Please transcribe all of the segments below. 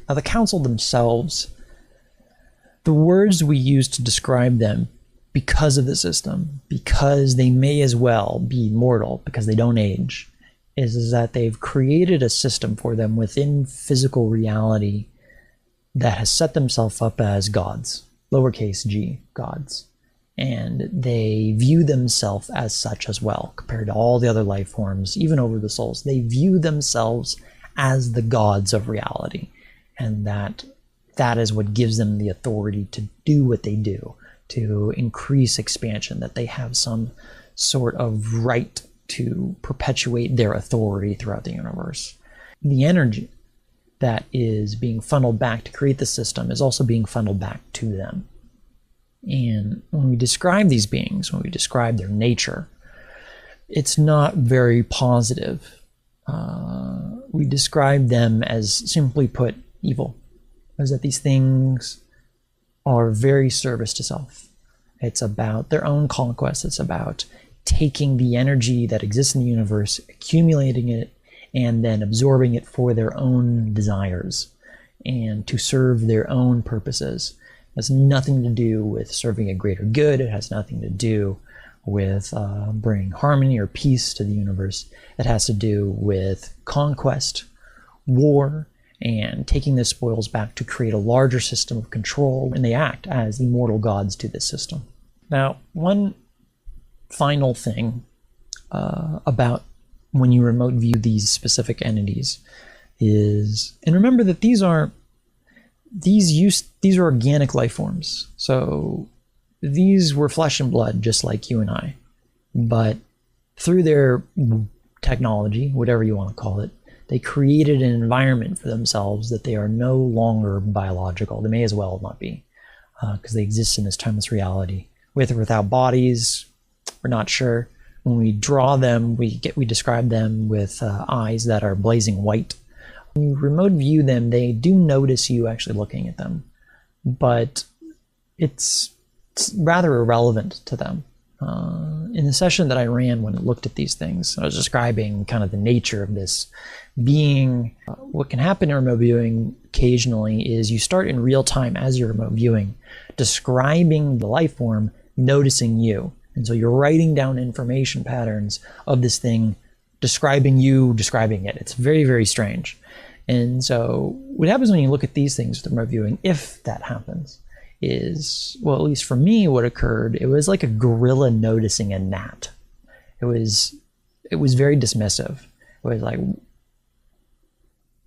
Now, the council themselves, the words we use to describe them, because of the system, because they may as well be mortal, because they don't age, is that they've created a system for them within physical reality that has set themselves up as gods, lowercase g, gods. And they view themselves as such as well, compared to all the other life forms, even over the souls. They view themselves as the gods of reality. And that is what gives them the authority to do what they do, to increase expansion, that they have some sort of right to perpetuate their authority throughout the universe. The energy that is being funneled back to create the system is also being funneled back to them. And when we describe these beings, when we describe their nature, it's not very positive. We describe them as, simply put, evil. As that these things are very service to self. It's about their own conquest. It's about taking the energy that exists in the universe, accumulating it, and then absorbing it for their own desires and to serve their own purposes. It has nothing to do with serving a greater good. It has nothing to do with bringing harmony or peace to the universe. It has to do with conquest, war, and taking the spoils back to create a larger system of control, and they act as immortal gods to this system. Now, one final thing about when you remote view these specific entities is, and remember that these are organic life forms. So these were flesh and blood, just like you and I, but through their technology, whatever you want to call it, they created an environment for themselves that they are no longer biological. They may as well not be, because they exist in this timeless reality. With or without bodies, we're not sure. When we draw them, we describe them with eyes that are blazing white. When you remote view them, they do notice you actually looking at them, but it's rather irrelevant to them. In the session that I ran when I looked at these things, I was describing kind of the nature of this being. What can happen in remote viewing occasionally is you start in real time as you're remote viewing, describing the life form, noticing you. And so you're writing down information patterns of this thing, describing you, describing it. It's very, very strange. And so what happens when you look at these things with remote viewing, if that happens, is, well, at least for me, what occurred, it was like a gorilla noticing a gnat. It was very dismissive. It was like,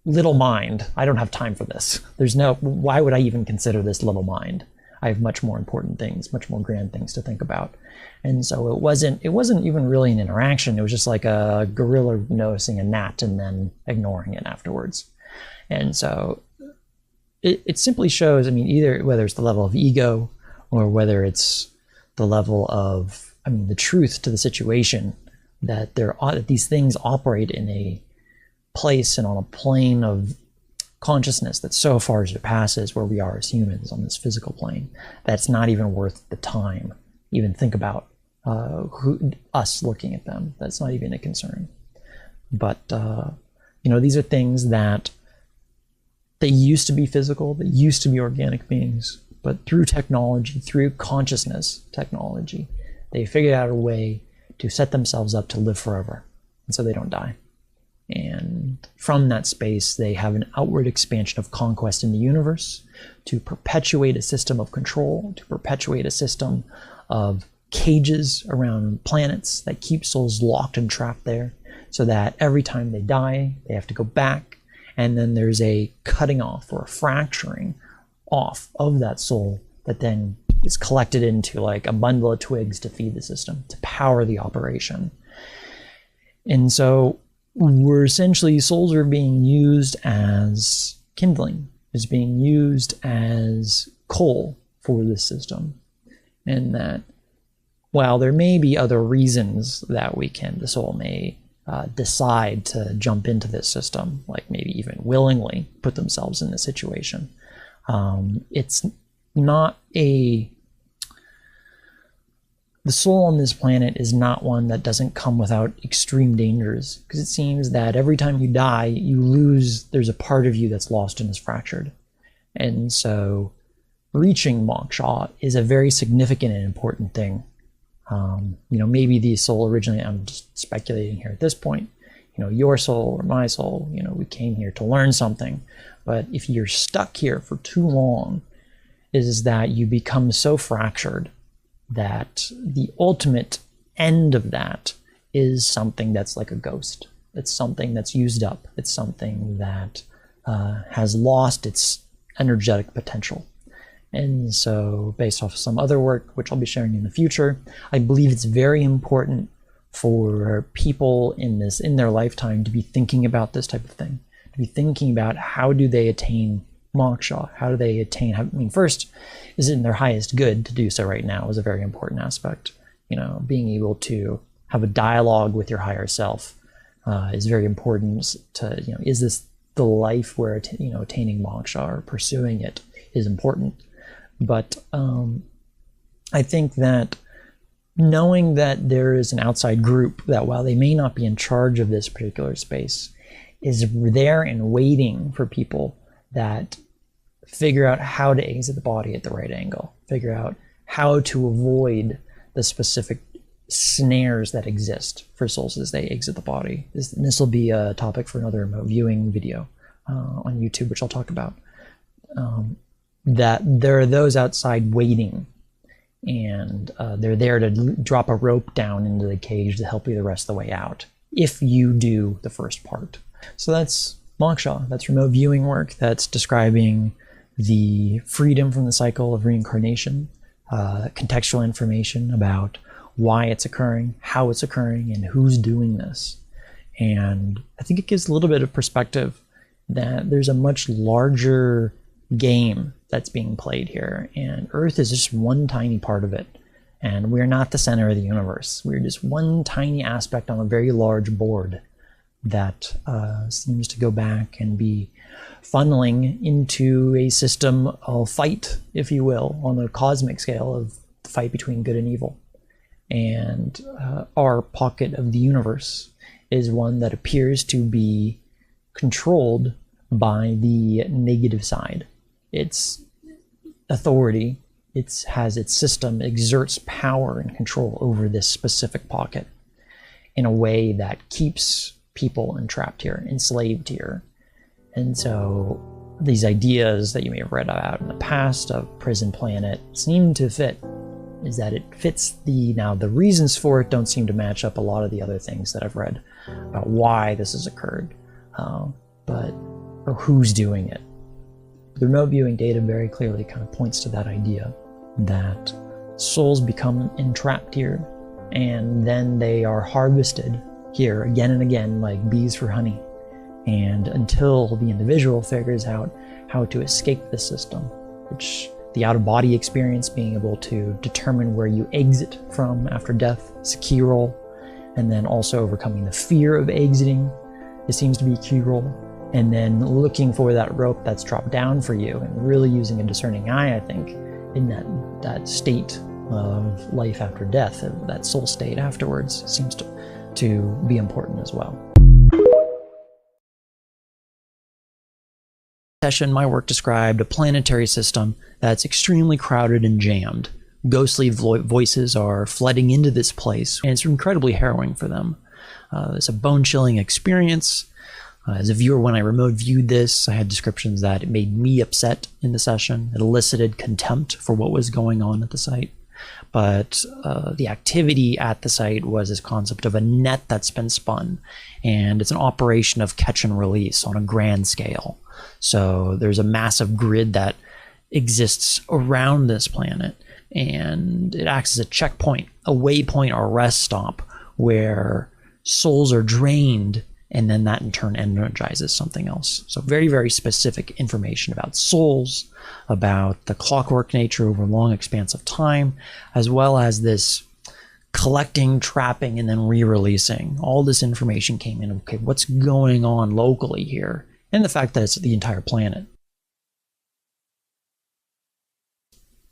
little mind, I don't have time for this. Why would I even consider this little mind? I have much more important things, much more grand things to think about. And so it wasn't even really an interaction. It was just like a gorilla noticing a gnat and then ignoring it afterwards. And so it simply shows, I mean, either whether it's the level of ego or whether it's the level of, I mean, the truth to the situation, that these things operate in a place and on a plane of consciousness that so far surpasses where we are as humans on this physical plane. That's not even worth the time. Even think about us looking at them. That's not even a concern. But these are things that they used to be physical, they used to be organic beings, but through technology, through consciousness technology, they figured out a way to set themselves up to live forever, and so they don't die. And from that space, they have an outward expansion of conquest in the universe to perpetuate a system of control, to perpetuate a system of cages around planets that keep souls locked and trapped there, so that every time they die, they have to go back, and then there's a cutting off or a fracturing off of that soul that then is collected into like a bundle of twigs to feed the system, to power the operation. And so we're essentially, souls are being used as kindling, is being used as coal for this system. And that while there may be other reasons that the soul may decide to jump into this system, like maybe even willingly put themselves in this situation, it's not a the soul on this planet is not one that doesn't come without extreme dangers, because it seems that every time you die, you lose, there's a part of you that's lost and is fractured. And so reaching moksha is a very significant and important thing. Maybe the soul originally, I'm just speculating here at this point, your soul or my soul, we came here to learn something. But if you're stuck here for too long, is that you become so fractured that the ultimate end of that is something that's like a ghost. It's something that's used up. It's something that has lost its energetic potential. And so based off of some other work, which I'll be sharing in the future, I believe it's very important for people in their lifetime to be thinking about this type of thing, to be thinking about how do they attain moksha, how do they attain, first, is it in their highest good to do so right now is a very important aspect. Being able to have a dialogue with your higher self is very important to, is this the life where, attaining moksha or pursuing it is important. But I think that knowing that there is an outside group that, while they may not be in charge of this particular space, is there and waiting for people that figure out how to exit the body at the right angle, figure out how to avoid the specific snares that exist for souls as they exit the body. This will be a topic for another remote viewing video on YouTube, which I'll talk about. That there are those outside waiting, and they're there to drop a rope down into the cage to help you the rest of the way out, if you do the first part. So that's moksha. That's remote viewing work. That's describing the freedom from the cycle of reincarnation, contextual information about why it's occurring, how it's occurring, and who's doing this. And I think it gives a little bit of perspective that there's a much larger game that's being played here, and Earth is just one tiny part of it, and we're not the center of the universe. We're just one tiny aspect on a very large board that seems to go back and be funneling into a system of fight, if you will, on a cosmic scale of the fight between good and evil. And our pocket of the universe is one that appears to be controlled by the negative side. Its authority, it has its system, exerts power and control over this specific pocket in a way that keeps people entrapped here, enslaved here. And so these ideas that you may have read about in the past of Prison Planet seem to fit, is that it fits now the reasons for it don't seem to match up a lot of the other things that I've read about why this has occurred, or who's doing it. The remote viewing data very clearly kind of points to that idea that souls become entrapped here, and then they are harvested here again and again like bees for honey. And until the individual figures out how to escape the system, which the out-of-body experience, being able to determine where you exit from after death, is a key role. And then also overcoming the fear of exiting, it seems to be a key role. And then looking for that rope that's dropped down for you, and really using a discerning eye, I think, in that state of life after death, that soul state afterwards, seems to be important as well. Session, my work described a planetary system that's extremely crowded and jammed. Ghostly voices are flooding into this place, and it's incredibly harrowing for them. It's a bone-chilling experience. As a viewer, when I remote viewed this, I had descriptions that it made me upset in the session. It elicited contempt for what was going on at the site. But the activity at the site was this concept of a net that's been spun, and it's an operation of catch and release on a grand scale. So there's a massive grid that exists around this planet, and it acts as a checkpoint, a waypoint or a rest stop where souls are drained, and then that in turn energizes something else. So very, very specific information about souls, about the clockwork nature over a long expanse of time, as well as this collecting, trapping, and then re-releasing. All this information came in. Okay, what's going on locally here? And the fact that it's the entire planet.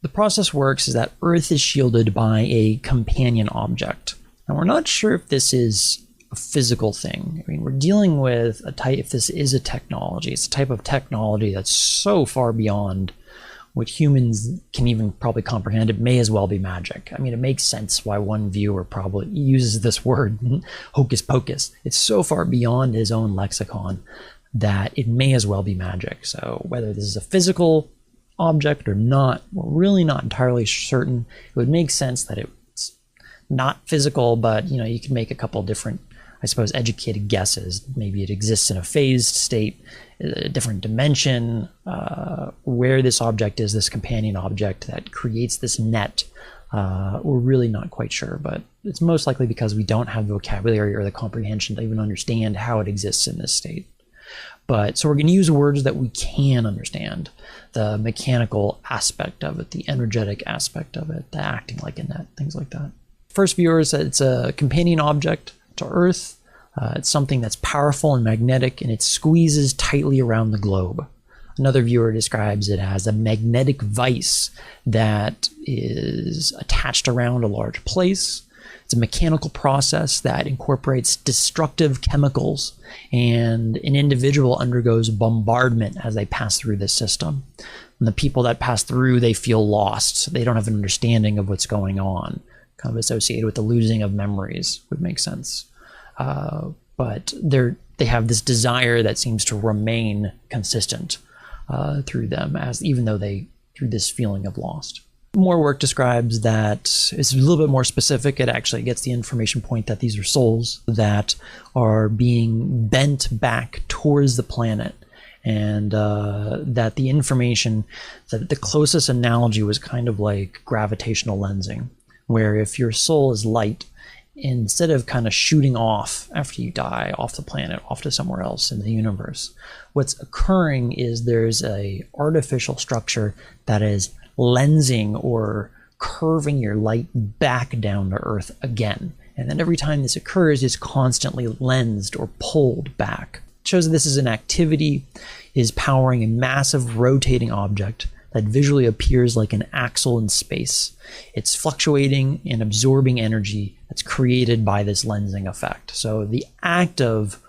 The process works is that Earth is shielded by a companion object. And we're not sure if this is a physical thing. I mean, we're dealing with a type, if this is a technology, it's a type of technology that's so far beyond what humans can even probably comprehend. It may as well be magic. I mean, it makes sense why one viewer probably uses this word, hocus pocus. It's so far beyond his own lexicon that it may as well be magic. So whether this is a physical object or not, we're really not entirely certain. It would make sense that it's not physical, but you can make a couple different, I suppose, educated guesses. Maybe it exists in a phased state, a different dimension, where this object is, this companion object that creates this net. We're really not quite sure, but it's most likely because we don't have the vocabulary or the comprehension to even understand how it exists in this state. So we're going to use words that we can understand, the mechanical aspect of it, the energetic aspect of it, the acting like a net, things like that. First viewer said it's a companion object to Earth. It's something that's powerful and magnetic, and it squeezes tightly around the globe. Another viewer describes it as a magnetic vice that is attached around a large place. It's a mechanical process that incorporates destructive chemicals, and an individual undergoes bombardment as they pass through this system. And the people that pass through, they feel lost. They don't have an understanding of what's going on, kind of associated with the losing of memories, would make sense. But they have this desire that seems to remain consistent through them, even though through this feeling of lost. More work describes that it's a little bit more specific. It actually gets the information point that these are souls that are being bent back towards the planet, and that the information, that the closest analogy was kind of like gravitational lensing, where if your soul is light, instead of kind of shooting off after you die off the planet, off to somewhere else in the universe, what's occurring is there's a artificial structure that is lensing or curving your light back down to Earth again. And then every time this occurs, it's constantly lensed or pulled back. It shows that this is an activity, is powering a massive rotating object that visually appears like an axle in space. It's fluctuating and absorbing energy that's created by this lensing effect. So the act of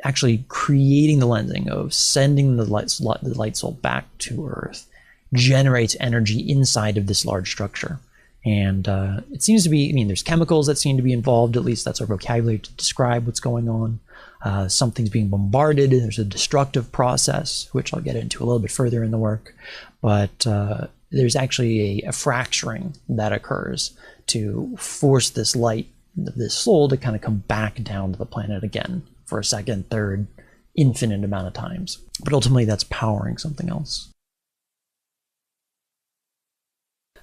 actually creating the lensing, of sending the light soul back to Earth, generates energy inside of this large structure. And it seems to be, there's chemicals that seem to be involved, at least that's our vocabulary to describe what's going on. Something's being bombarded, there's a destructive process, which I'll get into a little bit further in the work. But there's actually a fracturing that occurs to force this light, this soul, to kind of come back down to the planet again for a second, third, infinite amount of times. But ultimately that's powering something else.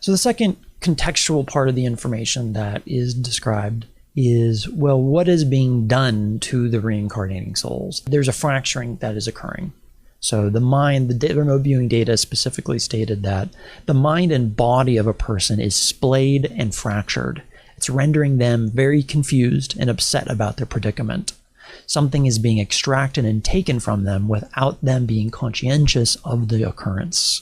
So the second contextual part of the information that is described is, well, what is being done to the reincarnating souls? There's a fracturing that is occurring. So the mind, the remote viewing data specifically stated that the mind and body of a person is splayed and fractured. It's rendering them very confused and upset about their predicament. Something is being extracted and taken from them without them being conscientious of the occurrence.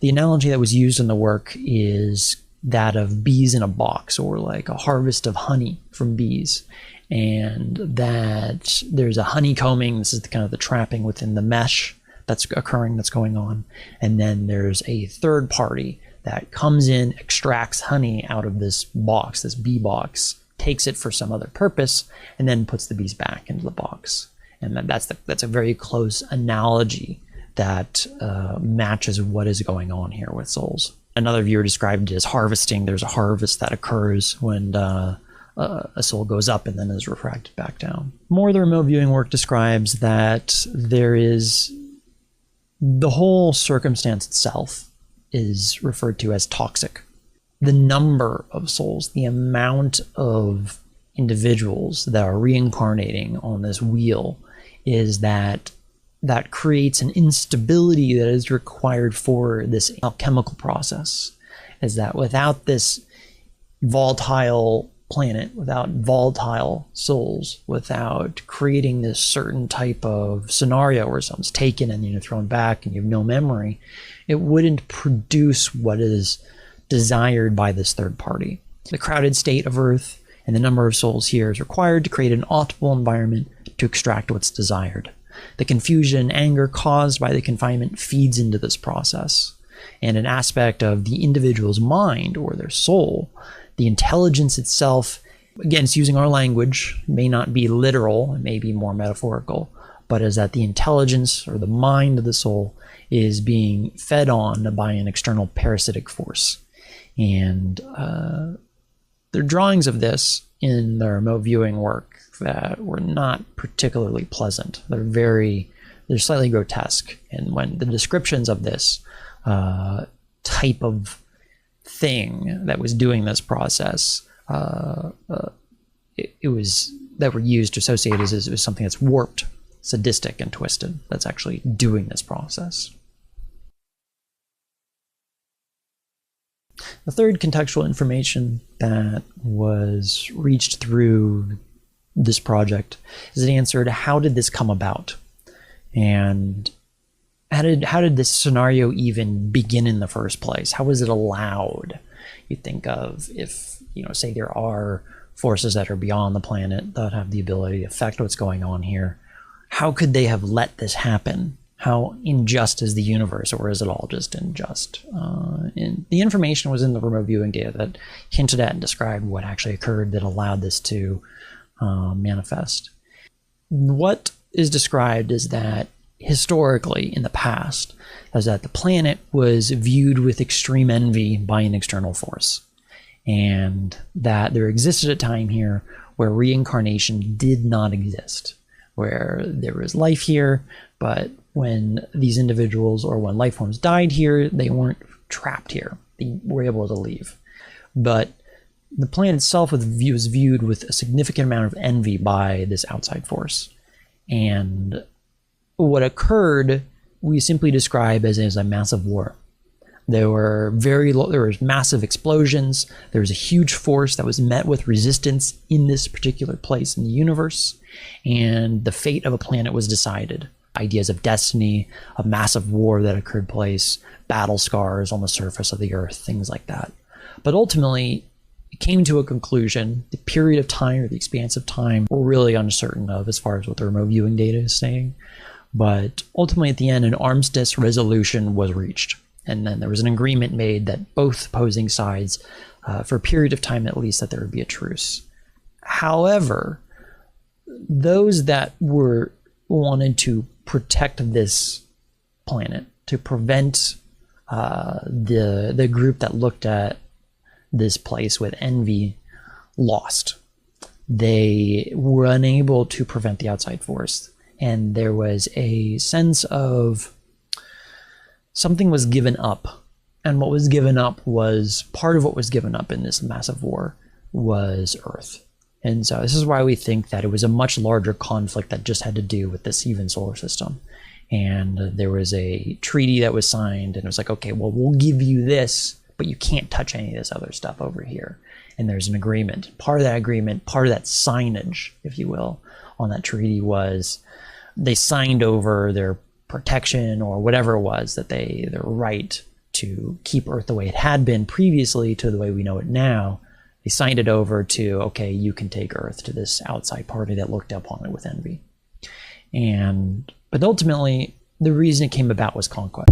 The analogy that was used in the work is that of bees in a box, or like a harvest of honey from bees. And that there's a honeycombing, this is kind of the trapping within the mesh that's occurring, that's going on. And then there's a third party that comes in, extracts honey out of this box, this bee box, takes it for some other purpose, and then puts the bees back into the box. And that's a very close analogy that matches what is going on here with souls. Another viewer described it as harvesting. There's a harvest that occurs when a soul goes up and then is refracted back down. More of the remote viewing work describes that there is the whole circumstance itself is referred to as toxic. The number of souls, the amount of individuals that are reincarnating on this wheel, is that creates an instability that is required for this alchemical process. Is that without this volatile planet, without volatile souls, without creating this certain type of scenario where someone's taken and you're thrown back and you have no memory, it wouldn't produce what is desired by this third party. The crowded state of Earth and the number of souls here is required to create an optimal environment to extract what's desired. The confusion and anger caused by the confinement feeds into this process. And an aspect of the individual's mind or their soul, the intelligence itself, again, it's using our language, may not be literal, it may be more metaphorical, but is that the intelligence or the mind of the soul is being fed on by an external parasitic force. And there are drawings of this in the remote viewing work that were not particularly pleasant. They're slightly grotesque. And when the descriptions of this type of thing that was doing this process, it was that were used to associate as it was something that's warped, sadistic, and twisted, that's actually doing this process. The third contextual information that was reached through this project is an answer to how did this come about, and how did this scenario even begin in the first place? How was it allowed? You think of if, say there are forces that are beyond the planet that have the ability to affect what's going on here. How could they have let this happen? How unjust is the universe, or is it all just unjust? And the information was in the remote viewing data that hinted at and described what actually occurred that allowed this to manifest. What is described is that historically, in the past, is that the planet was viewed with extreme envy by an external force, and that there existed a time here where reincarnation did not exist, where there was life here, but when these individuals or when life forms died here, they weren't trapped here. They were able to leave. But the planet itself was viewed with a significant amount of envy by this outside force. And what occurred, we simply describe as a massive war. There were massive explosions. There was a huge force that was met with resistance in this particular place in the universe, and the fate of a planet was decided. Ideas of destiny, a massive war that occurred place, battle scars on the surface of the earth, things like that. But ultimately, it came to a conclusion. The period of time or the expanse of time we're really uncertain of as far as what the remote viewing data is saying. But ultimately, at the end, an armistice resolution was reached. And then there was an agreement made that both opposing sides, for a period of time at least, that there would be a truce. However, those that wanted to protect this planet, to prevent the group that looked at this place with envy, lost. They were unable to prevent the outside force. And there was a sense of something was given up. And what was given up was, part of what was given up in this massive war was Earth. And so this is why we think that it was a much larger conflict that just had to do with this even solar system. And there was a treaty that was signed, and it was like, okay, well, we'll give you this, but you can't touch any of this other stuff over here. And there's an agreement. Part of that agreement, part of that signage, if you will, on that treaty was they signed over their protection or whatever it was, that their right to keep Earth the way it had been previously to the way we know it now. They signed it over to, okay, you can take Earth, to this outside party that looked upon it with envy. But ultimately, the reason it came about was conquest.